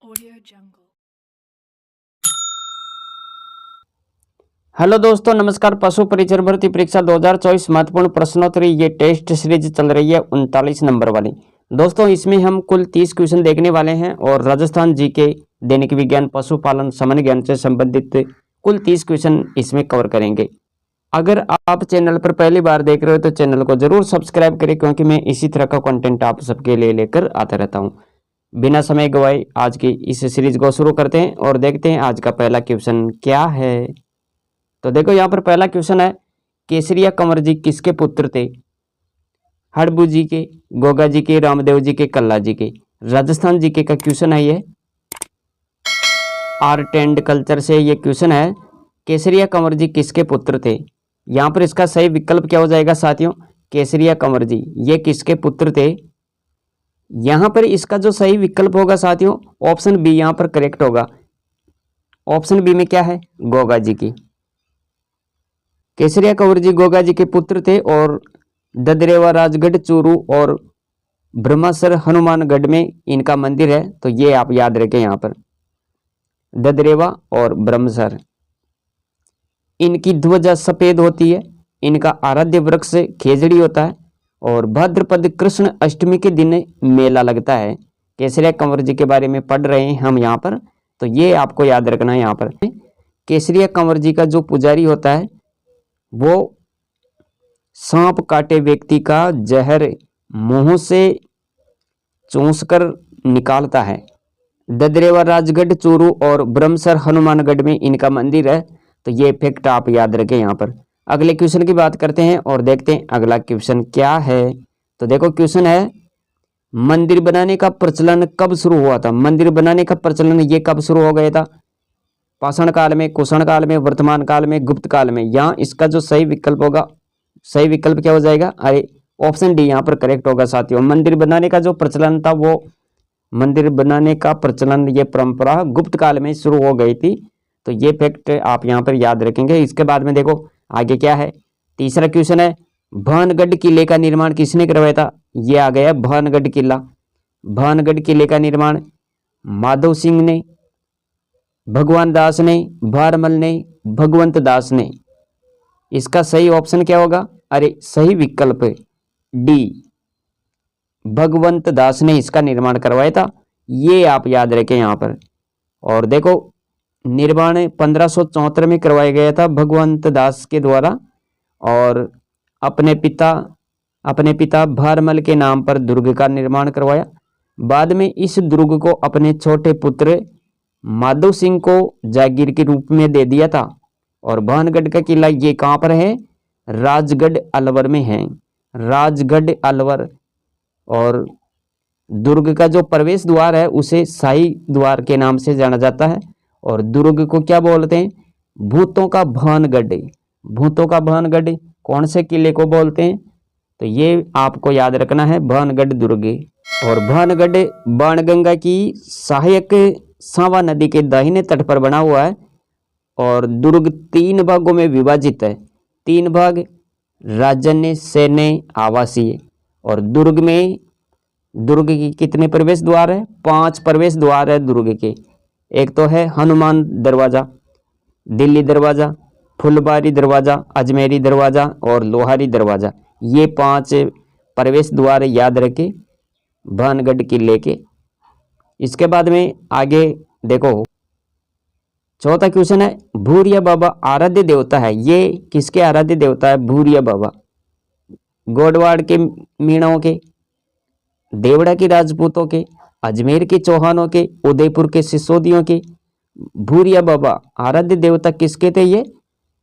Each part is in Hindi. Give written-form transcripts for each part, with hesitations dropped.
Audio Jungle। हेलो दोस्तों, नमस्कार। पशु परिचर भर्ती परीक्षा 2024 महत्वपूर्ण प्रश्नोत्तरी ये टेस्ट सीरीज चल रही है 39 नंबर वाली। दोस्तों, इसमें हम कुल 30 क्वेश्चन देखने वाले हैं और राजस्थान जीके, दैनिक विज्ञान, पशुपालन, सामान्य ज्ञान से संबंधित कुल 30 क्वेश्चन इसमें कवर करेंगे। अगर आप चैनल पर पहली बार देख रहे हो तो चैनल को जरूर सब्सक्राइब करें, क्योंकि मैं इसी तरह का कंटेंट आप सबके लिए लेकर आता रहता हूँ। बिना समय गवाए आज की इस सीरीज को शुरू करते हैं और देखते हैं आज का पहला क्वेश्चन क्या है। तो देखो, यहाँ पर पहला क्वेश्चन है, केसरिया कंवर जी किसके पुत्र थे? हड़बू जी के, गोगा जी के, रामदेव जी के, कल्ला जी के। राजस्थान जीके का क्वेश्चन है ये, आर्ट एंड कल्चर से ये क्वेश्चन है। केसरिया कंवर जी किसके पुत्र थे? यहाँ पर इसका सही विकल्प क्या हो जाएगा साथियों? केसरिया कंवर जी ये किसके पुत्र थे? यहाँ पर इसका जो सही विकल्प होगा साथियों, ऑप्शन बी यहाँ पर करेक्ट होगा। ऑप्शन बी में क्या है? गोगा जी की। केसरिया कंवर जी गोगा जी के पुत्र थे और ददरेवा, राजगढ़, चूरू और ब्रह्मासर हनुमानगढ़ में इनका मंदिर है। तो ये आप याद रखें, यहाँ पर ददरेवा और ब्रह्मसर। इनकी ध्वजा सफेद होती है। इनका आराध्य वृक्ष खेजड़ी होता है और भाद्रपद कृष्ण अष्टमी के दिन मेला लगता है। केसरिया कंवर जी के बारे में पढ़ रहे हैं हम यहाँ पर, तो ये आपको याद रखना है। यहाँ पर केसरिया कंवर जी का जो पुजारी होता है वो सांप काटे व्यक्ति का जहर मुंह से चूसकर निकालता है। ददरेवा, राजगढ़, चूरू और ब्रह्मसर हनुमानगढ़ में इनका मंदिर है। तो ये फैक्ट आप याद रखें। यहाँ पर अगले क्वेश्चन की बात करते हैं और देखते हैं अगला क्वेश्चन क्या है। तो देखो, क्वेश्चन है, मंदिर बनाने का प्रचलन कब शुरू हुआ था? मंदिर बनाने का प्रचलन ये कब शुरू हो गया था? पाषाण काल में, कुषाण काल में, वर्तमान काल में, गुप्त काल में? यहाँ इसका जो सही विकल्प होगा, सही विकल्प क्या हो जाएगा? अरे ऑप्शन डी यहाँ पर करेक्ट होगा साथियों। मंदिर बनाने का जो प्रचलन था वो मंदिर बनाने का प्रचलन, ये परंपरा गुप्त काल में शुरू हो गई थी। तो ये फैक्ट आप यहाँ पर याद रखेंगे। इसके बाद में देखो आगे क्या है। तीसरा क्वेश्चन है, भानगढ़ किले का निर्माण किसने करवाया था? ये आ गया भानगढ़ किला। भानगढ़ किले का निर्माण माधव सिंह ने, भगवान दास ने, भारमल ने, भगवंत दास ने। इसका सही ऑप्शन क्या होगा? अरे सही विकल्प डी, भगवंत दास ने इसका निर्माण करवाया था। ये आप याद रखें यहाँ पर। और देखो, निर्माण 1574 में करवाया गया था भगवंत दास के द्वारा और अपने पिता भारमल के नाम पर दुर्ग का निर्माण करवाया। बाद में इस दुर्ग को अपने छोटे पुत्र माधव सिंह को जागीर के रूप में दे दिया था। और भानगढ़ का किला ये कहाँ पर है? राजगढ़ अलवर में है। राजगढ़ अलवर। और दुर्ग का जो प्रवेश द्वार है उसे शाही द्वार के नाम से जाना जाता है। और दुर्ग को क्या बोलते हैं? भूतों का भानगढ़। भूतों का भानगढ़ कौन से किले को बोलते हैं? तो ये आपको याद रखना है, भानगढ़ दुर्ग। और भानगढ़ बाणगंगा की सहायक सांवा नदी के दाहिने तट पर बना हुआ है। और दुर्ग 3 भागों में विभाजित है। 3 भाग, राजन्य, सैन्य, आवासीय। और दुर्ग की कितने प्रवेश द्वार है? 5 प्रवेश द्वार है दुर्ग के। एक तो है हनुमान दरवाजा, दिल्ली दरवाजा, फुलबारी दरवाजा, अजमेरी दरवाजा और लोहारी दरवाजा। ये 5 प्रवेश द्वार याद रखे भानगढ़ किले के। इसके बाद में आगे देखो, चौथा क्वेश्चन है, भूरिया बाबा आराध्य देवता है। ये किसके आराध्य देवता है? भूरिया बाबा गोडवाड़ के मीणाओं के, देवड़ा के राजपूतों के, अजमेर के चौहानों के, उदयपुर के सिसोदियों के। भूरिया बाबा आराध्य देवता किसके थे ये?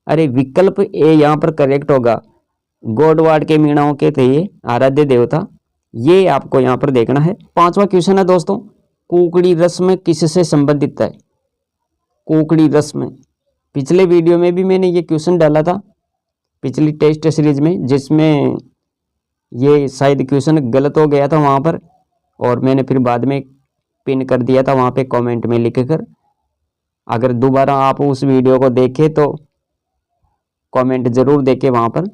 अरे विकल्प ए यहाँ पर करेक्ट होगा, गोडवाड़ के मीणाओं के थे ये आराध्य देवता। ये आपको यहाँ पर देखना है। 5वां क्वेश्चन है दोस्तों, कुकड़ी रस्म किससे संबंधित है? कुकड़ी रस्म, पिछले वीडियो में भी मैंने ये क्वेश्चन डाला था पिछली टेस्ट सीरीज में, जिसमें ये शायद क्वेश्चन गलत हो गया था वहाँ पर, और मैंने फिर बाद में पिन कर दिया था वहाँ पे कमेंट में लिख कर। अगर दोबारा आप उस वीडियो को देखें तो कमेंट जरूर देखें वहाँ पर।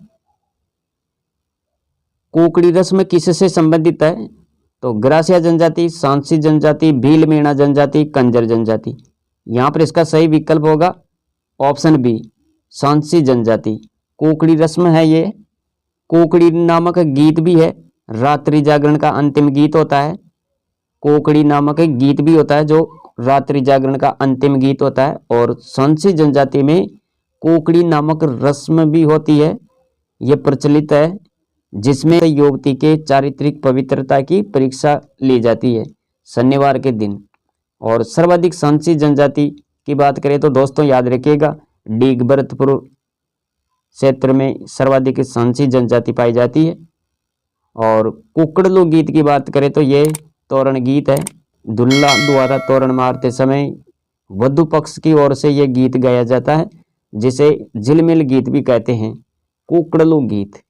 कुकड़ी रस्म किससे संबंधित है? तो ग्रासिया जनजाति, सांसी जनजाति, भील मीणा जनजाति, कंजर जनजाति। यहाँ पर इसका सही विकल्प होगा ऑप्शन बी, सांसी जनजाति। कोकड़ी रस्म है ये। कोकड़ी नामक गीत भी है, रात्रि जागरण का अंतिम गीत होता है। कोकड़ी नामक एक गीत भी होता है जो रात्रि जागरण का अंतिम गीत होता है। और सांसी जनजाति में कोकड़ी नामक रस्म भी होती है, यह प्रचलित है, जिसमें युवती के चारित्रिक पवित्रता की परीक्षा ली जाती है शनिवार के दिन। और सर्वाधिक सांसी जनजाति की बात करें तो दोस्तों याद रखिएगा, डीगबरतपुर क्षेत्र में सर्वाधिक सांसी जनजाति पाई जाती है। और कुकड़लू गीत की बात करें तो ये तोरण गीत है। दुल्हा द्वारा तोरण मारते समय वधु पक्ष की ओर से यह गीत गाया जाता है, जिसे झिलमिल गीत भी कहते हैं, कुकड़लू गीत।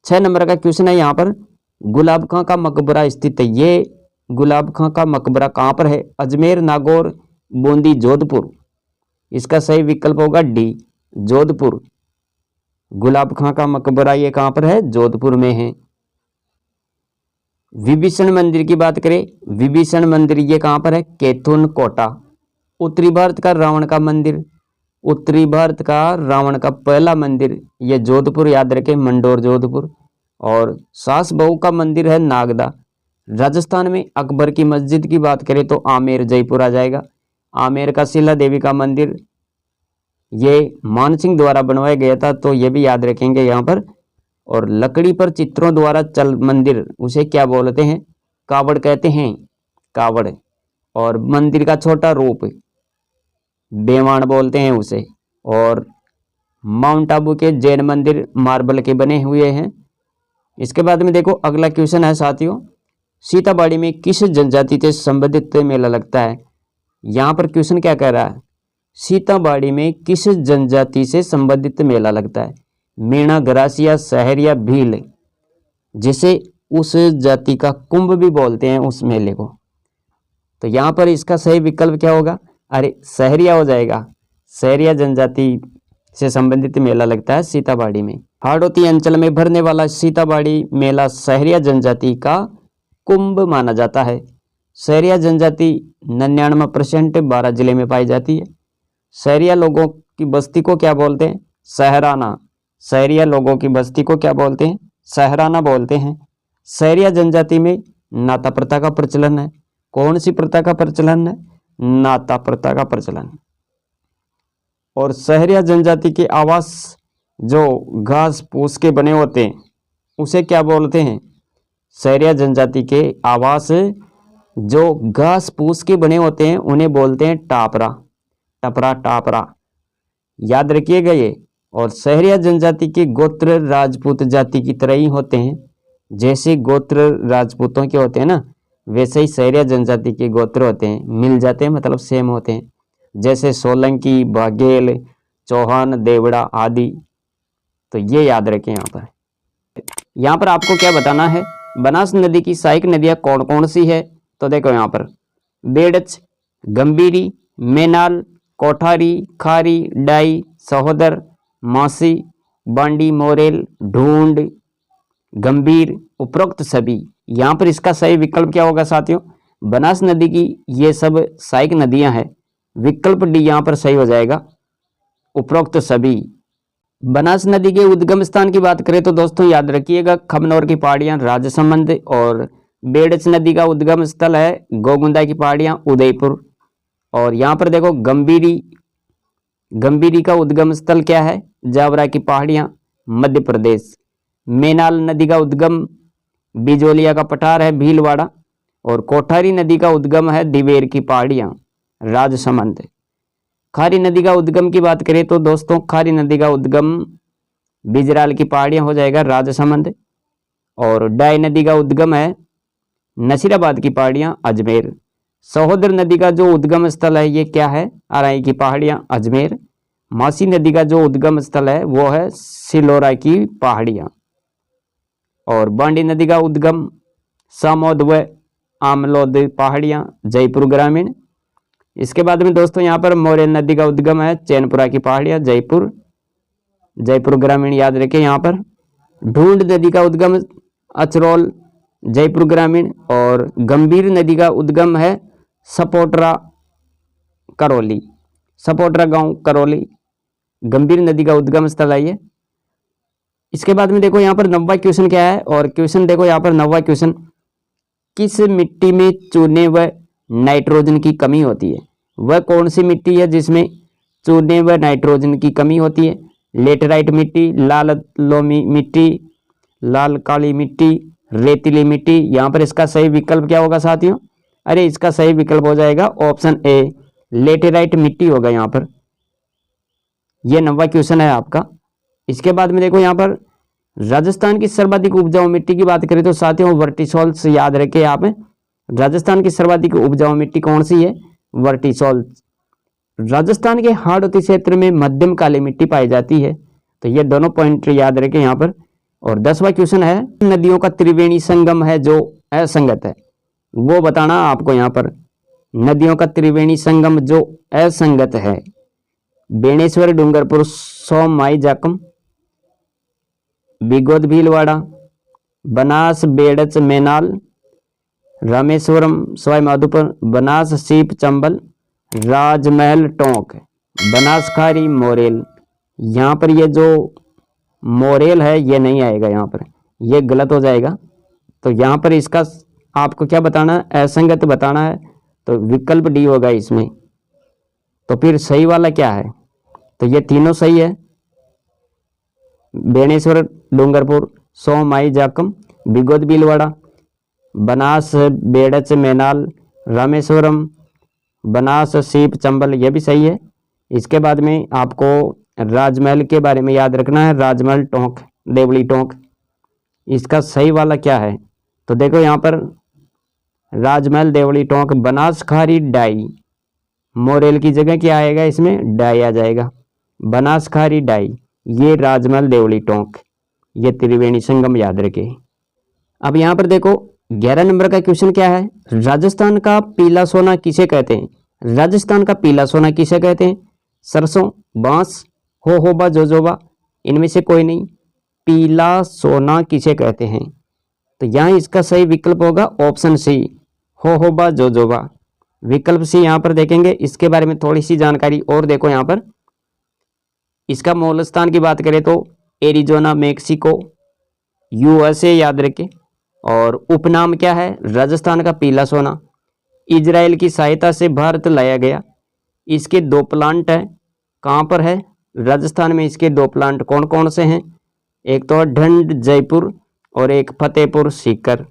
6 नंबर का क्वेश्चन है यहाँ पर, गुलाब खां का मकबरा स्थित है। ये गुलाब खां का मकबरा कहाँ पर है? अजमेर, नागौर, बूंदी, जोधपुर। इसका सही विकल्प होगा डी, जोधपुर। गुलाब खां का मकबरा ये कहाँ पर है? जोधपुर में है। विभीषण मंदिर की बात करें, विभीषण मंदिर ये कहाँ पर है? कैथून कोटा। उत्तरी भारत का रावण का मंदिर, उत्तरी भारत का रावण का पहला मंदिर ये जोधपुर, याद रखें, मंडोर जोधपुर। और सास बहू का मंदिर है नागदा। राजस्थान में अकबर की मस्जिद की बात करें तो आमेर, जयपुर आ जाएगा। आमेर का शिला देवी का मंदिर ये मानसिंह द्वारा बनवाया गया था, तो ये भी याद रखेंगे यहाँ पर। और लकड़ी पर चित्रों द्वारा चल मंदिर, उसे क्या बोलते हैं? कावड़ कहते हैं, कावड़। और मंदिर का छोटा रूप बेवाण बोलते हैं उसे। और माउंट आबू के जैन मंदिर मार्बल के बने हुए हैं। इसके बाद में देखो अगला क्वेश्चन है साथियों, सीताबाड़ी में किस जनजाति से संबंधित मेला लगता है? यहाँ पर क्वेश्चन क्या कह रहा है? सीताबाड़ी में किस जनजाति से संबंधित मेला लगता है? मीणा, ग्रासिया, सहरिया, भील, जिसे उस जाति का कुंभ भी बोलते हैं उस मेले को। तो यहाँ पर इसका सही विकल्प क्या होगा? अरे सहरिया हो जाएगा। सहरिया जनजाति से संबंधित मेला लगता है सीताबाड़ी में। हाड़ौती अंचल में भरने वाला सीताबाड़ी मेला सहरिया जनजाति का कुंभ माना जाता है। सहरिया जनजाति 99% 12 जिले में पाई जाती है। सहरिया लोगों की बस्ती को क्या बोलते हैं? सहराना। सहरिया लोगों की बस्ती को क्या बोलते हैं? सहराना बोलते हैं। सहरिया जनजाति में नाता प्रथा का प्रचलन है। कौन सी प्रथा का प्रचलन है? नाता प्रथा का प्रचलन। और सहरिया जनजाति के आवास जो घास फूस के बने होते हैं उसे क्या बोलते हैं? सहरिया जनजाति के आवास जो घास फूस के बने होते हैं उन्हें बोलते हैं टापरा, टपरा, टापरा, याद रखिएगा ये। और सहरिया जनजाति के गोत्र राजपूत जाति की तरह ही होते हैं। जैसे गोत्र राजपूतों के होते हैं ना, वैसे ही सहरिया जनजाति के गोत्र होते हैं, मिल जाते हैं, मतलब सेम होते हैं। जैसे सोलंकी, बाघेल, चौहान, देवड़ा आदि। तो ये याद रखें। यहाँ पर आपको क्या बताना है, बनास नदी की सहायक नदियाँ कौन कौन सी है? तो देखो यहाँ पर बेड़च, गंभीरी, मेनाल, कोठारी, खारी, डाई, सहोदर, मासी, बांडी, मोरेल, ढूंढ, गंभीर, उपरोक्त सभी। यहाँ पर इसका सही विकल्प क्या होगा साथियों? बनास नदी की ये सब सहायक नदियां हैं। विकल्प डी यहाँ पर सही हो जाएगा, उपरोक्त सभी। बनास नदी के उद्गम स्थान की बात करें तो दोस्तों याद रखिएगा, खमनौर की पहाड़ियां, राजसमंद। और बेड़च नदी का उद्गम स्थल है गोगुंदा की पहाड़ियां, उदयपुर। और यहाँ पर देखो गंभीरी का उद्गम स्थल क्या है? जावरा की पहाड़ियां, मध्य प्रदेश। मेनाल नदी का उद्गम बिजोलिया का पठार है, भीलवाड़ा। और कोठारी नदी का उद्गम है दिवेर की पहाड़ियां, राजसमंद। खारी नदी का उद्गम की बात करें तो दोस्तों खारी नदी का उद्गम बिजराल की पहाड़ियां हो जाएगा, राजसमंद। और डाई नदी का उद्गम है नसीराबाद की पहाड़ियां, अजमेर। सहोदर नदी का जो उद्गम स्थल है ये क्या है? अराई की पहाड़ियां, अजमेर। मासी नदी का जो उद्गम स्थल है वो है सिलोरा की पहाड़ियां। और बांडी नदी का उद्गम सामोद व आमलोद पहाड़ियां, जयपुर ग्रामीण। इसके बाद में दोस्तों यहाँ पर मोरेल नदी का उद्गम है चैनपुरा की पहाड़ियां, जयपुर, जयपुर ग्रामीण, याद रखें। यहाँ पर ढूंढ नदी का उद्गम अचरोल, जयपुर ग्रामीण। और गंभीर नदी का उद्गम है सपोटरा करौली, सपोटरा गांव करौली गंभीर नदी का उद्गम स्थल है ये। इसके बाद में देखो यहाँ पर 9वां क्वेश्चन क्या है, और क्वेश्चन देखो यहाँ पर 9वां क्वेश्चन, किस मिट्टी में चूने व नाइट्रोजन की कमी होती है? वह कौन सी मिट्टी है जिसमें चूने व नाइट्रोजन की कमी होती है? लेटेराइट मिट्टी, लाल लोमी मिट्टी, लाल काली मिट्टी, रेतीली मिट्टी। यहाँ पर इसका सही विकल्प क्या होगा साथियों? अरे इसका सही विकल्प हो जाएगा ऑप्शन ए, लेटेराइट मिट्टी होगा यहाँ पर। यह 9वां क्वेश्चन है आपका। इसके बाद में देखो यहाँ पर राजस्थान की सर्वाधिक उपजाऊ मिट्टी की बात करें तो साथियों वर्टिसॉल्स याद रखे आप। राजस्थान की सर्वाधिक उपजाऊ मिट्टी कौन सी है? वर्टिसॉल्स। राजस्थान के हाड़ौती क्षेत्र में मध्यम काली मिट्टी पाई जाती है। तो ये दोनों पॉइंट याद रखें यहाँ पर। और 10वां क्वेश्चन है, नदियों का त्रिवेणी संगम है जो असंगत है, वो बताना आपको यहाँ पर। नदियों का त्रिवेणी संगम जो असंगत है, बेणेश्वर, डूंगरपुर, सोमाई जाकम, बिगोद भीलवाड़ा, बनास, बेड़च, मैनाल, रामेश्वरम, सवाई माधोपुर, बनास, सीप, चंबल, राजमहल, टोंक, बनास, खारी, मोरेल। यहाँ पर ये जो मोरेल है ये नहीं आएगा, यहाँ पर ये गलत हो जाएगा। तो यहाँ पर इसका आपको क्या बताना है? असंगत बताना है। तो विकल्प डी होगा इसमें। तो फिर सही वाला क्या है? तो ये तीनों सही है, बेणेश्वर, डूंगरपुर, सोमाई जाकम, बिगोद भीलवाड़ा, बनास, बेड़च, मैनाल, रामेश्वरम, बनास, सीप, चंबल, ये भी सही है। इसके बाद में आपको राजमहल के बारे में याद रखना है, राजमहल, टोंक, देवली टोंक। इसका सही वाला क्या है? तो देखो यहाँ पर राजमहल, देवली टोंक, बनास, खारी, डाई, मोरेल की जगह क्या आएगा इसमें? डाई आ जाएगा। बनास, खारी, डाई, ये राजमहल, देवली टोंक, ये त्रिवेणी संगम याद रखे। अब यहाँ पर देखो 11 नंबर का क्वेश्चन क्या है, राजस्थान का पीला सोना किसे कहते हैं? राजस्थान का पीला सोना किसे कहते हैं? सरसों, बांस, होहोबा, जोजोबा, इनमें से कोई नहीं। पीला सोना किसे कहते हैं? तो यहाँ इसका सही विकल्प होगा ऑप्शन सी, होहोबा, जोजोबा। विकल्प सी यहाँ पर देखेंगे। इसके बारे में थोड़ी सी जानकारी और देखो यहाँ पर। इसका मूल स्थान की बात करें तो एरिजोना, मेक्सिको, यूएसए याद रखें। और उपनाम क्या है? राजस्थान का पीला सोना। इजराइल की सहायता से भारत लाया गया। इसके 2 प्लांट हैं। कहाँ पर है? राजस्थान में। इसके 2 प्लांट कौन कौन से हैं? एक तो ढंड, जयपुर, और एक फतेहपुर सीकर।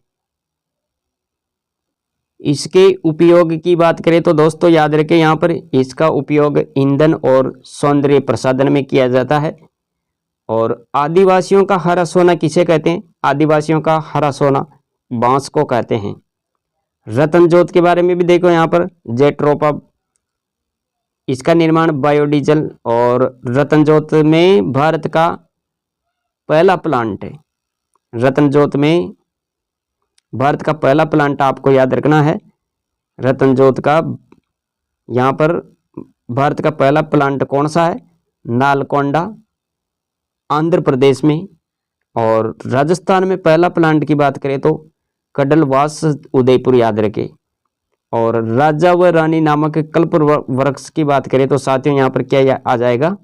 इसके उपयोग की बात करें तो दोस्तों याद रखें यहाँ पर इसका उपयोग ईंधन और सौंदर्य प्रसाधन में किया जाता है। और आदिवासियों का हरा सोना किसे कहते हैं? आदिवासियों का हरा सोना बांस को कहते हैं। रतन जोत के बारे में भी देखो यहाँ पर, जेट्रोपा, इसका निर्माण बायोडीजल, और रतन जोत में भारत का पहला प्लांट है। रतन जोत में भारत का पहला प्लांट आपको याद रखना है। रतन जोत का यहाँ पर भारत का पहला प्लांट कौन सा है? नालकोंडा, आंध्र प्रदेश में। और राजस्थान में पहला प्लांट की बात करें तो कडलवास, उदयपुर याद रखें। और राजा व रानी नामक कल्प वृक्ष की बात करें तो साथियों यहाँ पर क्या आ जाएगा?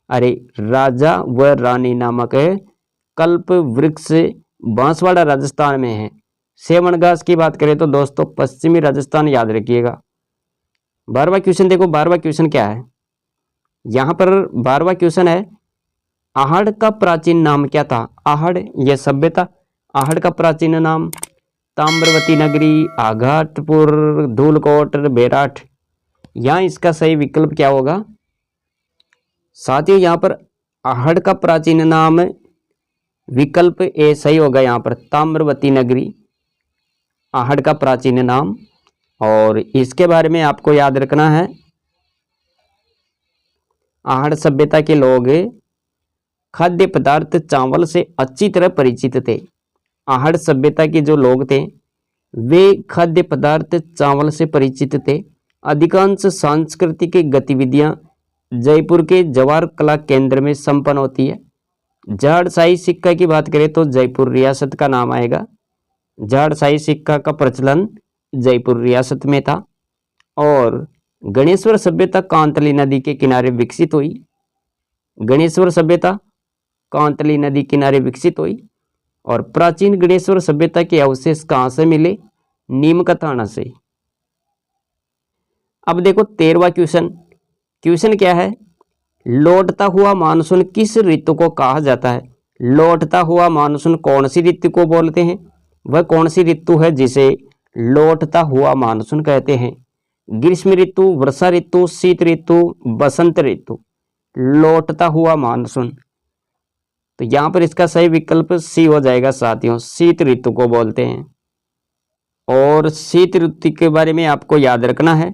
अरे राजा व रानी नामक कल्प वृक्ष बांसवाड़ा राजस्थान में है। सेवन घास की बात करें तो दोस्तों पश्चिमी राजस्थान याद रखिएगा। 12वां क्वेश्चन देखो, 12वां क्वेश्चन क्या है यहाँ पर? 12वां क्वेश्चन है, आहड़ का प्राचीन नाम क्या था? आहड़ यह सभ्यता। आहड़ का प्राचीन नाम ताम्रवती नगरी, आघाटपुर, धूलकोट, बेराठ। यहाँ इसका सही विकल्प क्या होगा साथियों? यहाँ पर आहड़ का प्राचीन नाम विकल्प ए सही होगा। यहाँ पर ताम्रवती नगरी आहड़ का प्राचीन नाम। और इसके बारे में आपको याद रखना है, आहड़ सभ्यता के लोग खाद्य पदार्थ चावल से अच्छी तरह परिचित थे। आहड़ सभ्यता के जो लोग थे वे खाद्य पदार्थ चावल से परिचित थे। अधिकांश सांस्कृतिक गतिविधियां जयपुर के जवाहर कला केंद्र में संपन्न होती है। झाड़शाही सिक्का की बात करें तो जयपुर रियासत का नाम आएगा। झाड़शाही सिक्का का प्रचलन जयपुर रियासत में था। और गणेश्वर सभ्यता कांतली नदी के किनारे विकसित हुई। गणेश्वर सभ्यता कांतली नदी किनारे विकसित हुई। और प्राचीन गणेश्वर सभ्यता के अवशेष कहाँ से मिले? नीम का थाना से। अब देखो 13वां क्वेश्चन। क्वेश्चन क्या है? लौटता हुआ मानसून किस ऋतु को कहा जाता है? लौटता हुआ मानसून कौन सी ऋतु को बोलते हैं? वह कौन सी ऋतु है जिसे लौटता हुआ मानसून कहते हैं? ग्रीष्म ऋतु, वर्षा ऋतु, शीत ऋतु, बसंत ऋतु। लौटता हुआ मानसून, तो यहां पर इसका सही विकल्प सी हो जाएगा साथियों, शीत ऋतु को बोलते हैं। और शीत ऋतु के बारे में आपको याद रखना है,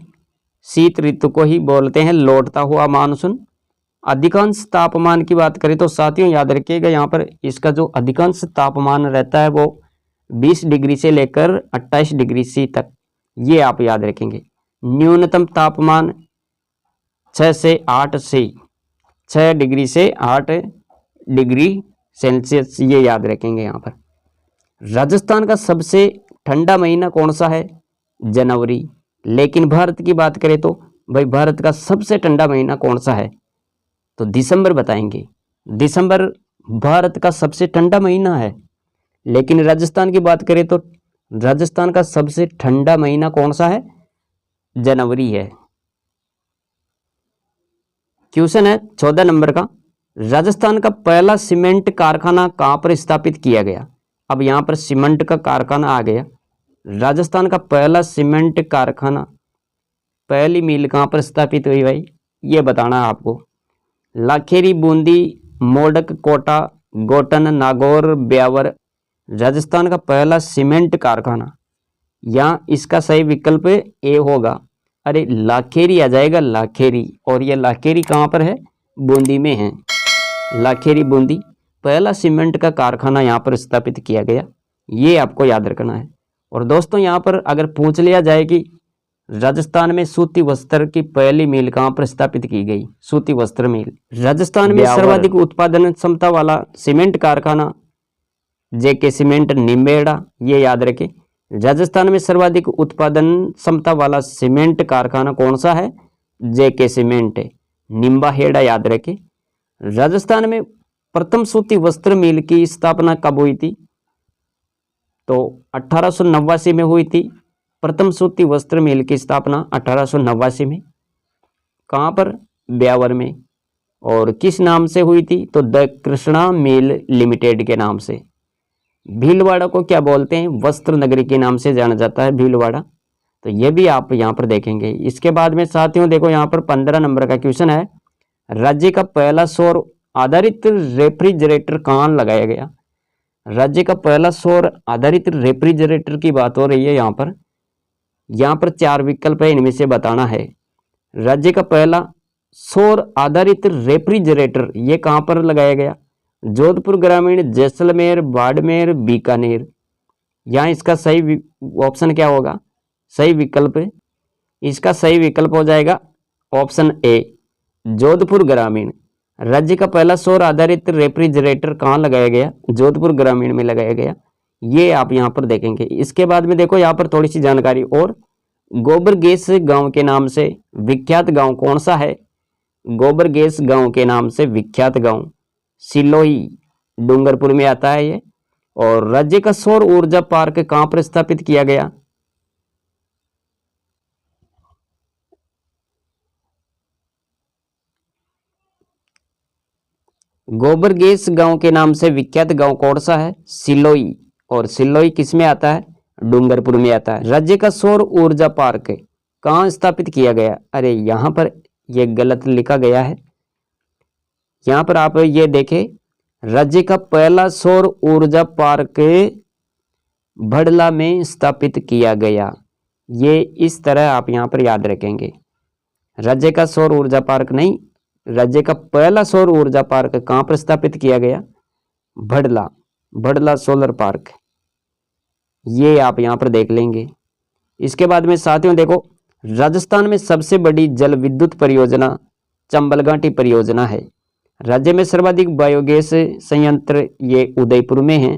शीत ऋतु को ही बोलते हैं लौटता हुआ मानसून। अधिकांश तापमान की बात करें तो साथियों याद रखिएगा, यहाँ पर इसका जो अधिकांश तापमान रहता है वो 20 डिग्री से लेकर 28 डिग्री सी तक, ये आप याद रखेंगे। न्यूनतम तापमान 6 डिग्री से 8 डिग्री सेल्सियस, ये याद रखेंगे यहाँ पर। राजस्थान का सबसे ठंडा महीना कौन सा है? जनवरी। लेकिन भारत की बात करें तो भाई भारत का सबसे ठंडा महीना कौन सा है? तो दिसंबर बताएंगे। दिसंबर भारत का सबसे ठंडा महीना है। लेकिन राजस्थान की बात करें तो राजस्थान का सबसे ठंडा महीना कौन सा है? जनवरी है। क्वेश्चन है 14 नंबर का। राजस्थान का पहला सीमेंट कारखाना कहां पर स्थापित किया गया? अब यहां पर सीमेंट का कारखाना आ गया। राजस्थान का पहला सीमेंट कारखाना, पहली मिल कहां पर स्थापित हुई भाई? ये बताना है आपको। लाखेरी, बूंदी, मोडक, कोटा, गोटन, नागौर, ब्यावर। राजस्थान का पहला सीमेंट कारखाना, यहाँ इसका सही विकल्प ए होगा। अरे लाखेरी आ जाएगा, लाखेरी। और ये लाखेरी कहाँ पर है? बूंदी में है। लाखेरी बूंदी, पहला सीमेंट का कारखाना यहाँ पर स्थापित किया गया, ये आपको याद रखना है। और दोस्तों यहाँ पर अगर पूछ लिया जाए कि राजस्थान में सूती वस्त्र की पहली मिल कहाँ पर स्थापित की गई? सूती वस्त्र मिल। राजस्थान में सर्वाधिक उत्पादन क्षमता वाला सीमेंट कारखाना जेके सीमेंट, निम्बेड़ा, ये याद रखें। राजस्थान में सर्वाधिक उत्पादन क्षमता वाला सीमेंट कारखाना कौन सा है? जेके सीमेंट, निम्बाहेड़ा, याद रखें। राजस्थान में प्रथम सूती वस्त्र मिल की स्थापना कब हुई थी? तो 1889 में हुई थी। प्रथम सूती वस्त्र मिल की स्थापना 1889 में। कहाँ पर? ब्यावर में। और किस नाम से हुई थी? तो द कृष्णा मिल लिमिटेड के नाम से। भीलवाड़ा को क्या बोलते हैं? वस्त्र नगरी के नाम से जाना जाता है भीलवाड़ा। तो ये भी आप यहाँ पर देखेंगे। इसके बाद में साथियों देखो यहाँ पर 15 नंबर का क्वेश्चन है। राज्य का पहला सौर आधारित रेफ्रिजरेटर कहाँ लगाया गया? राज्य का पहला सौर आधारित रेफ्रिजरेटर की बात हो रही है यहाँ पर। यहाँ पर 4 विकल्प है, इनमें से बताना है। राज्य का पहला सौर आधारित रेफ्रिजरेटर ये कहाँ पर लगाया गया? जोधपुर ग्रामीण, जैसलमेर, बाड़मेर, बीकानेर। यहाँ इसका सही ऑप्शन क्या होगा? सही विकल्प, इसका सही विकल्प हो जाएगा ऑप्शन ए, जोधपुर ग्रामीण। राज्य का पहला सौर आधारित रेफ्रिजरेटर कहाँ लगाया गया? जोधपुर ग्रामीण में लगाया गया, ये आप यहाँ पर देखेंगे। इसके बाद में देखो यहाँ पर थोड़ी सी जानकारी और। गोबर गैस गांव के नाम से विख्यात गांव कौन सा है? गोबर गैस गांव के नाम से विख्यात गांव सिलोही, डूंगरपुर में आता है ये। और राज्य का सौर ऊर्जा पार्क कहां पर स्थापित किया गया? गोबर गैस गांव के नाम से विख्यात गांव कौन सा है? सिलोही। और सिलोही किस में आता है? डूंगरपुर में आता है। राज्य का सौर ऊर्जा पार्क कहां स्थापित किया गया? अरे यहां पर यह गलत लिखा गया है। यहां पर आप ये देखें, राज्य का पहला सौर ऊर्जा पार्क भड़ला में स्थापित किया गया, ये इस तरह आप यहां पर याद रखेंगे। राज्य का सौर ऊर्जा पार्क नहीं, राज्य का पहला सौर ऊर्जा पार्क कहां पर स्थापित किया गया? भड़ला, भड़ला सोलर पार्क, ये आप यहां पर देख लेंगे। इसके बाद में साथियों देखो, राजस्थान में सबसे बड़ी जल विद्युत परियोजना चंबलघाटी परियोजना है। राज्य में सर्वाधिक बायोगैस संयंत्र ये उदयपुर में है।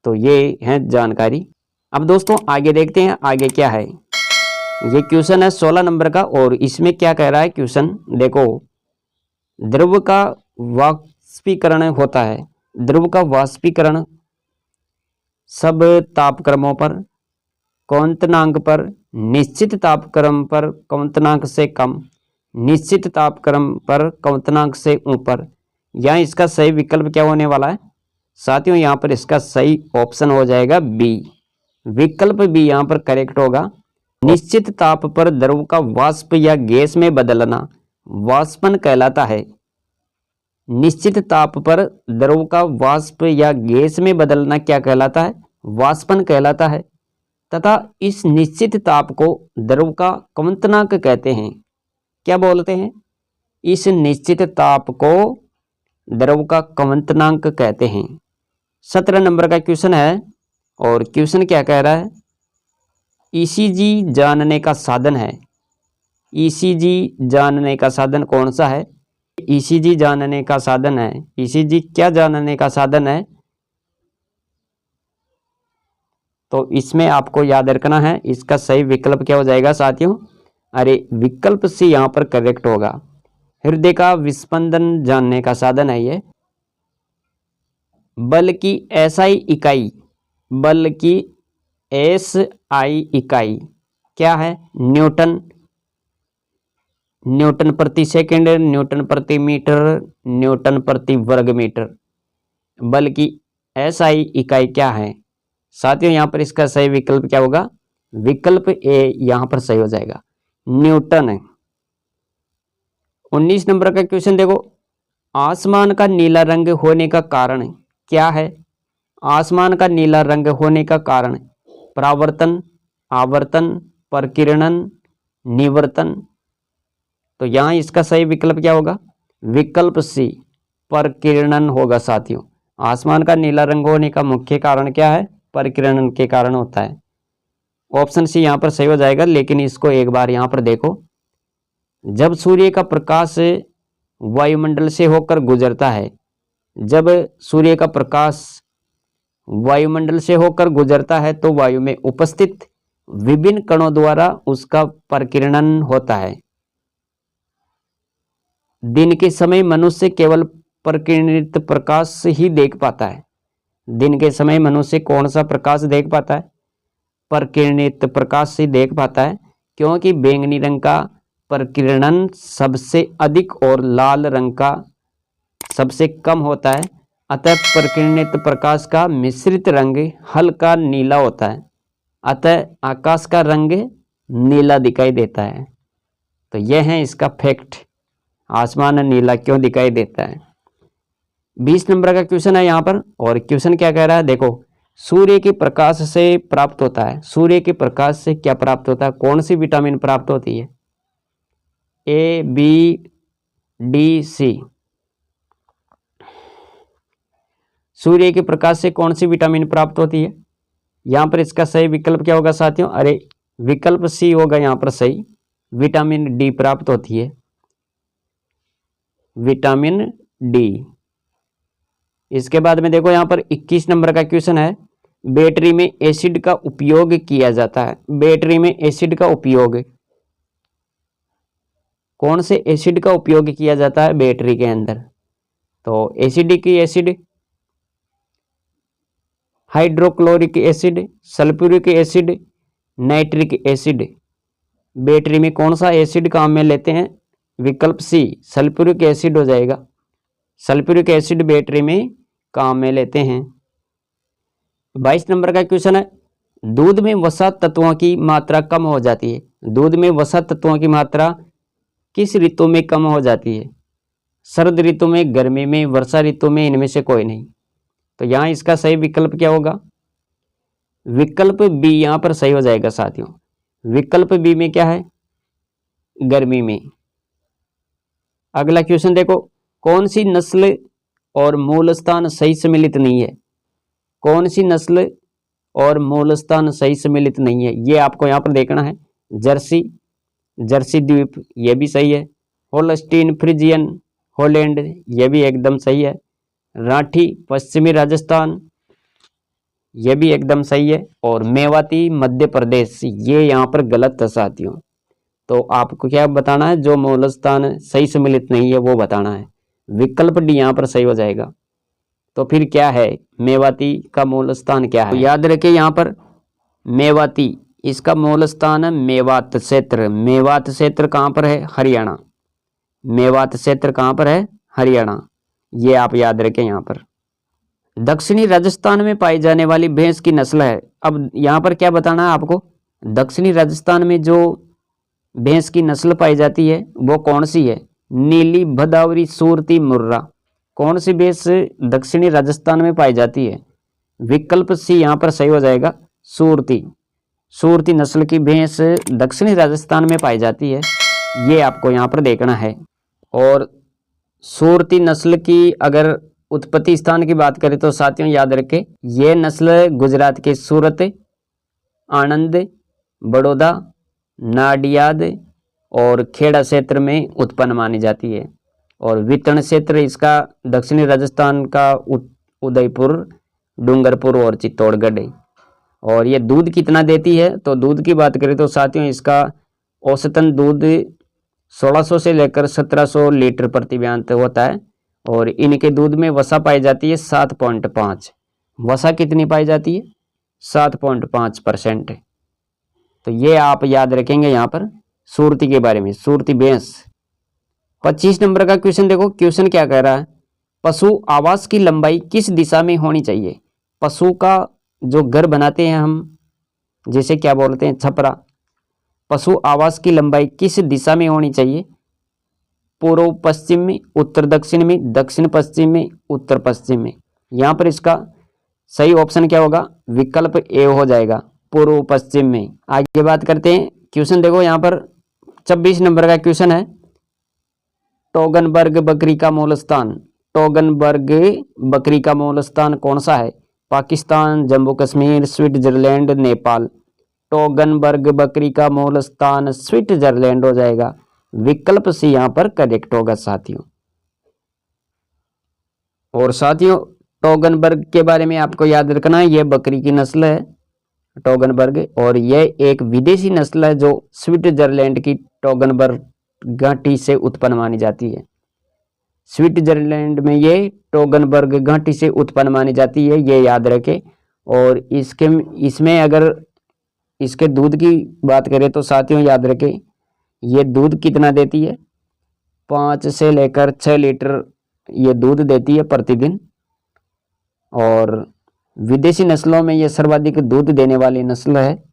तो ये है जानकारी। अब दोस्तों आगे देखते हैं आगे क्या है। ये क्वेश्चन है 16 नंबर का और इसमें क्या कह रहा है क्वेश्चन देखो, द्रव का वाष्पीकरण होता है। द्रव का वाष्पीकरण सब तापक्रमों पर, क्वथनांक पर, निश्चित तापक्रम पर क्वथनांक से कम, निश्चित तापक्रम पर क्वथनांक से ऊपर। यहाँ इसका सही विकल्प क्या होने वाला है साथियों, यहाँ पर इसका सही ऑप्शन हो जाएगा बी, विकल्प बी यहाँ पर करेक्ट होगा। निश्चित ताप पर द्रव का वाष्प या गैस में बदलना वाष्पन कहलाता है। निश्चित ताप पर द्रव का वाष्प या गैस में बदलना क्या कहलाता है, वाष्पन कहलाता है। तथा इस निश्चित ताप को द्रव का क्वथनांक कहते हैं। क्या बोलते हैं, इस निश्चित ताप को द्रव का क्वथनांक कहते हैं। 17 नंबर का क्वेश्चन है और क्वेश्चन क्या कह रहा है, ईसीजी जानने का साधन है। ईसीजी जानने का साधन कौन सा है, ईसीजी जानने का साधन है। ईसीजी क्या जानने का साधन है, तो इसमें आपको याद रखना है इसका सही विकल्प क्या हो जाएगा साथियों, अरे विकल्प सी यहाँ पर करेक्ट होगा। हृदय का विस्पंदन जानने का साधन है ये। बल की एसआई इकाई, बल की एसआई इकाई क्या है, न्यूटन, न्यूटन प्रति सेकंड, न्यूटन प्रति मीटर, न्यूटन प्रति वर्ग मीटर। बल की एसआई इकाई क्या है साथियों, यहाँ पर इसका सही विकल्प क्या होगा, विकल्प ए यहाँ पर सही हो जाएगा, न्यूटन है। 19 नंबर का क्वेश्चन देखो, आसमान का नीला रंग होने का कारण क्या है। आसमान का नीला रंग होने का कारण परावर्तन, आवर्तन, प्रकीर्णन, निवर्तन। तो यहाँ इसका सही विकल्प क्या होगा, विकल्प सी प्रकीर्णन होगा साथियों। आसमान का नीला रंग होने का मुख्य कारण क्या है, प्रकीर्णन के कारण होता है। ऑप्शन सी यहाँ पर सही हो जाएगा। लेकिन इसको एक बार यहाँ पर देखो, जब सूर्य का प्रकाश वायुमंडल से होकर गुजरता है, जब सूर्य का प्रकाश वायुमंडल से होकर गुजरता है तो वायु में उपस्थित विभिन्न कणों द्वारा उसका प्रकीर्णन होता है। दिन के समय मनुष्य केवल प्रकीर्णित प्रकाश ही देख पाता है। दिन के समय मनुष्य कौन सा प्रकाश देख पाता है, प्रकीर्णित प्रकाश ही देख पाता है, क्योंकि बैंगनी रंग का प्रकीर्णन सबसे अधिक और लाल रंग का सबसे कम होता है। अतः प्रकीर्णित प्रकाश का मिश्रित रंग हल्का नीला होता है, अतः आकाश का रंग नीला दिखाई देता है। तो यह है इसका फैक्ट, आसमान नीला क्यों दिखाई देता है। 20 नंबर का क्वेश्चन है यहाँ पर और क्वेश्चन क्या कह रहा है देखो, सूर्य के प्रकाश से प्राप्त होता है, सूर्य के प्रकाश से क्या प्राप्त होता है, कौन सी विटामिन प्राप्त होती है, ए बी डी सी। सूर्य के प्रकाश से कौन सी विटामिन प्राप्त होती है, यहाँ पर इसका सही विकल्प क्या होगा साथियों, अरे विकल्प सी होगा यहाँ पर सही, विटामिन डी प्राप्त होती है, विटामिन डी। इसके बाद में देखो यहाँ पर 21 नंबर का क्वेश्चन है, बैटरी में एसिड का उपयोग किया जाता है। बैटरी में एसिड का उपयोग, कौन से एसिड का उपयोग किया जाता है बैटरी के अंदर, तो acidic acid, hydrochloric acid, sulphuric acid, nitric acid. Battery में कौन सा एसिड काम में लेते हैं, विकल्प सी सल्फ्यूरिक एसिड हो जाएगा। सल्फ्यूरिक एसिड बैटरी में काम में लेते हैं। 22 नंबर का क्वेश्चन है, दूध में वसा तत्वों की मात्रा कम हो जाती है। दूध में वसा तत्वों की मात्रा किस ऋतु में कम हो जाती है, शरद ऋतु में, गर्मी में, वर्षा ऋतु में, इनमें से कोई नहीं। तो यहाँ इसका सही विकल्प क्या होगा, विकल्प बी यहाँ पर सही हो जाएगा साथियों। विकल्प बी में क्या है, गर्मी में। अगला क्वेश्चन देखो, कौन सी नस्ल और मूल स्थान सही सम्मिलित नहीं है, कौन सी नस्ल और मूल स्थान सही सम्मिलित नहीं है, ये आपको यहाँ पर देखना है। जर्सी, जर्सी द्वीप ये भी सही है। होल्स्टीन फ्रिजियन हॉलैंड ये भी एकदम सही है। राठी पश्चिमी राजस्थान, ये भी एकदम सही है। और मेवाती मध्य प्रदेश, ये यहाँ पर गलत है साथियों। तो आपको क्या बताना है, जो मूल स्थान सही सम्मिलित नहीं है वो बताना है। विकल्प डी यहाँ पर सही हो जाएगा। तो फिर क्या है, मेवाती का मूल स्थान क्या है? तो याद रखिए यहाँ पर मेवाती, इसका मूल स्थान है मेवात क्षेत्र। मेवात क्षेत्र कहाँ पर है? हरियाणा। मेवात क्षेत्र कहाँ पर है? हरियाणा। ये आप याद रखें यहाँ पर। दक्षिणी राजस्थान में पाई जाने वाली भैंस की नस्ल है। अब यहाँ पर क्या बताना है आपको, दक्षिणी राजस्थान में जो भैंस की नस्ल पाई जाती है वो कौन सी है? नीली, भदावरी, सूरती, मुर्रा। कौन सी भैंस दक्षिणी राजस्थान में पाई जाती है? विकल्प सी यहाँ पर सही हो जाएगा, सूरती। सूरती नस्ल की भैंस दक्षिणी राजस्थान में पाई जाती है, ये आपको यहाँ पर देखना है। और सूरती नस्ल की अगर उत्पत्ति स्थान की बात करें तो साथियों याद रखें, ये नस्ल गुजरात के सूरत, आणंद, बड़ौदा, नाडियाद और खेड़ा क्षेत्र में उत्पन्न मानी जाती है। और वितरण क्षेत्र इसका दक्षिणी राजस्थान का उदयपुर, डूंगरपुर और चित्तौड़गढ़ है। और ये दूध कितना देती है, तो दूध की बात करें तो साथियों इसका औसतन दूध 1600 से लेकर 1700 लीटर प्रति बयान होता है। और इनके दूध में वसा पाई जाती है 7.5। वसा कितनी पाई जाती है? 7.5%। तो ये आप याद रखेंगे यहाँ पर सूरती के बारे में, सूरती भैंस। 25 नंबर का क्वेश्चन देखो, क्वेश्चन क्या कह रहा है, पशु आवास की लंबाई किस दिशा में होनी चाहिए? पशु का जो घर बनाते हैं हम, जैसे क्या बोलते हैं, छपरा। पशु आवास की लंबाई किस दिशा में होनी चाहिए? पूर्व पश्चिम में, उत्तर दक्षिण में, दक्षिण पश्चिम में, उत्तर पश्चिम में। यहाँ पर इसका सही ऑप्शन क्या होगा? विकल्प ए हो जाएगा, पूर्व पश्चिम में। आगे बात करते हैं, क्वेश्चन देखो यहाँ पर 26 नंबर का क्वेश्चन है, टोगनबर्ग बकरी का मूल स्थान। टोगनबर्ग बकरी का मूल स्थान कौन सा है? पाकिस्तान, जम्मू कश्मीर, स्विट्जरलैंड, नेपाल। टोगनबर्ग बकरी का मूल स्थान स्विट्जरलैंड हो जाएगा। विकल्प सी यहाँ पर करेक्ट होगा साथियों। और साथियों टोगनबर्ग के बारे में आपको याद रखना है, यह बकरी की नस्ल है टोगनबर्ग, और यह एक विदेशी नस्ल है जो स्विट्जरलैंड की टोगनबर्ग घाटी से उत्पन्न मानी जाती है। स्विट्जरलैंड में ये टोगनबर्ग घाटी से उत्पन्न मानी जाती है, ये याद रखें। और इसमें अगर इसके दूध की बात करें तो साथियों याद रखें, ये दूध कितना देती है? 5 से लेकर 6 लीटर ये दूध देती है प्रतिदिन। और विदेशी नस्लों में ये सर्वाधिक दूध देने वाली नस्ल है।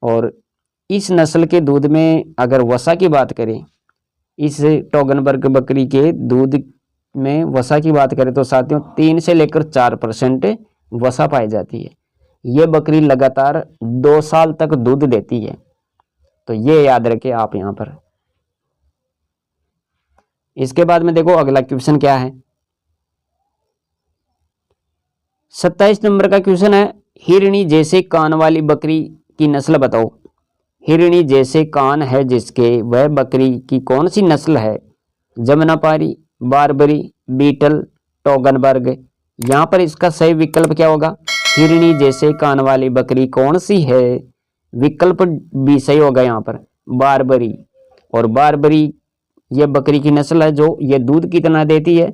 और इस नस्ल के दूध में अगर वसा की बात करें, इस टोगनबर्ग बकरी के दूध में वसा की बात करें तो साथियों 3 से लेकर 4% वसा पाई जाती है। ये बकरी लगातार 2 साल तक दूध देती है, तो ये याद रखें आप यहाँ पर। इसके बाद में देखो अगला क्वेश्चन क्या है, 27 नंबर का क्वेश्चन है, हिरणी जैसे कान वाली बकरी की नस्ल बताओ। हिरणी जैसे कान है जिसके, वह बकरी की कौन सी नस्ल है? Jamunapari, Barbari, beetle, Toggenburg. यहाँ पर इसका सही विकल्प क्या होगा? हिरणी जैसे कान वाली बकरी कौन सी है? विकल्प बी सही होगा यहाँ पर, बारबरी। और बारबरी यह बकरी की नस्ल है जो ये दूध कितना देती है,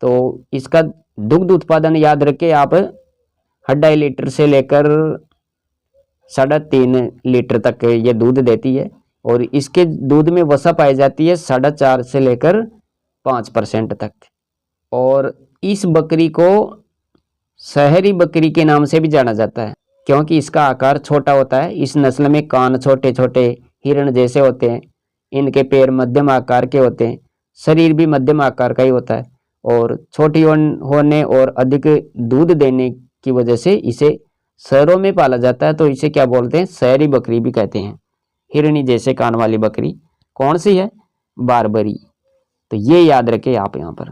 तो इसका दुग्ध उत्पादन याद रखें आप 2.5 लीटर से लेकर 3.5 लीटर तक ये दूध देती है। और इसके दूध में वसा पाई जाती है 4.5 से लेकर 5% तक। और इस बकरी को शहरी बकरी के नाम से भी जाना जाता है, क्योंकि इसका आकार छोटा होता है। इस नस्ल में कान छोटे छोटे हिरण जैसे होते हैं, इनके पैर मध्यम आकार के होते हैं, शरीर भी मध्यम आकार का ही होता है। और छोटी होने और अधिक दूध देने की वजह से इसे शहरों में पाला जाता है, तो इसे क्या बोलते हैं? शहरी बकरी भी कहते हैं। हिरणी जैसे कान वाली बकरी कौन सी है? बारबरी। तो ये याद रखें आप यहाँ पर।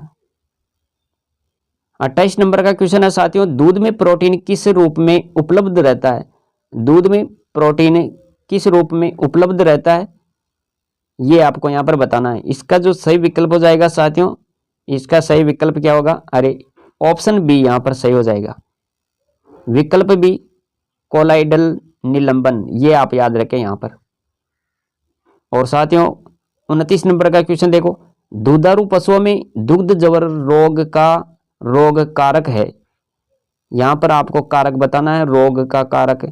28 नंबर का क्वेश्चन है साथियों, दूध में प्रोटीन किस रूप में उपलब्ध रहता है? दूध में प्रोटीन किस रूप में उपलब्ध रहता है, ये आपको यहाँ पर बताना है। इसका जो सही विकल्प हो जाएगा साथियों, इसका सही विकल्प क्या होगा? अरे ऑप्शन बी यहाँ पर सही हो जाएगा। विकल्प बी कोलाइडल निलंबन, ये आप याद रखें यहाँ पर। और साथियों 29 नंबर का क्वेश्चन देखो, दुधारू पशुओं में दुग्ध जवर रोग का रोग कारक है। यहाँ पर आपको कारक बताना है, रोग का कारक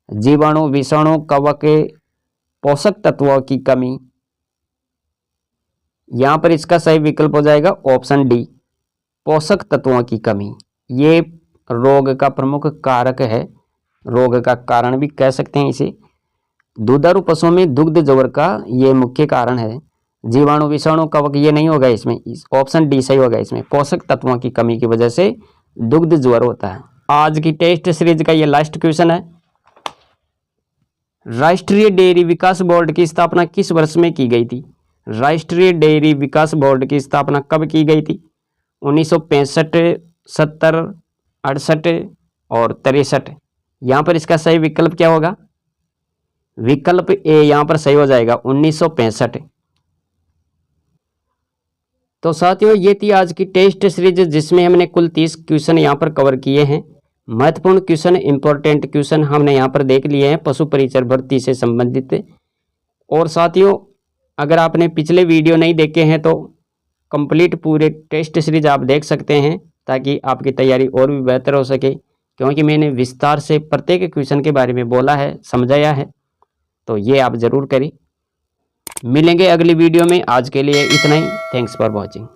जीवाणु, विषाणु, कवक, पोषक तत्वों की कमी। यहाँ पर इसका सही विकल्प हो जाएगा ऑप्शन डी, पोषक तत्वों की कमी। ये रोग का प्रमुख कारक है, रोग का कारण भी कह सकते हैं इसे। दुधारू पशुओं में दुग्ध जवर का ये मुख्य कारण है। जीवाणु, विषाणु, कवक ये नहीं होगा इसमें, ऑप्शन डी सही होगा इसमें। पोषक तत्वों की कमी की वजह से दुग्ध ज्वर होता है। आज की टेस्ट सीरीज का ये लास्ट क्वेश्चन है, राष्ट्रीय डेयरी विकास बोर्ड की स्थापना किस वर्ष में की गई थी? राष्ट्रीय डेयरी विकास बोर्ड की स्थापना कब की गई थी? 1965, 70, 68 और 63। यहाँ पर इसका सही विकल्प क्या होगा? विकल्प ए यहाँ पर सही हो जाएगा 1965। तो साथियों ये थी आज की टेस्ट सीरीज जिसमें हमने कुल 30 क्वेश्चन यहाँ पर कवर किए हैं। महत्वपूर्ण क्वेश्चन, इंपॉर्टेंट क्वेश्चन हमने यहाँ पर देख लिए हैं पशु परिचर भर्ती से संबंधित। और साथियों अगर आपने पिछले वीडियो नहीं देखे हैं तो कंप्लीट पूरे टेस्ट सीरीज आप देख सकते हैं ताकि आपकी तैयारी और भी बेहतर हो सके, क्योंकि मैंने विस्तार से प्रत्येक क्वेश्चन के बारे में बोला है, समझाया है। तो ये आप ज़रूर करें। मिलेंगे अगली वीडियो में, आज के लिए इतना ही। Thanks for watching.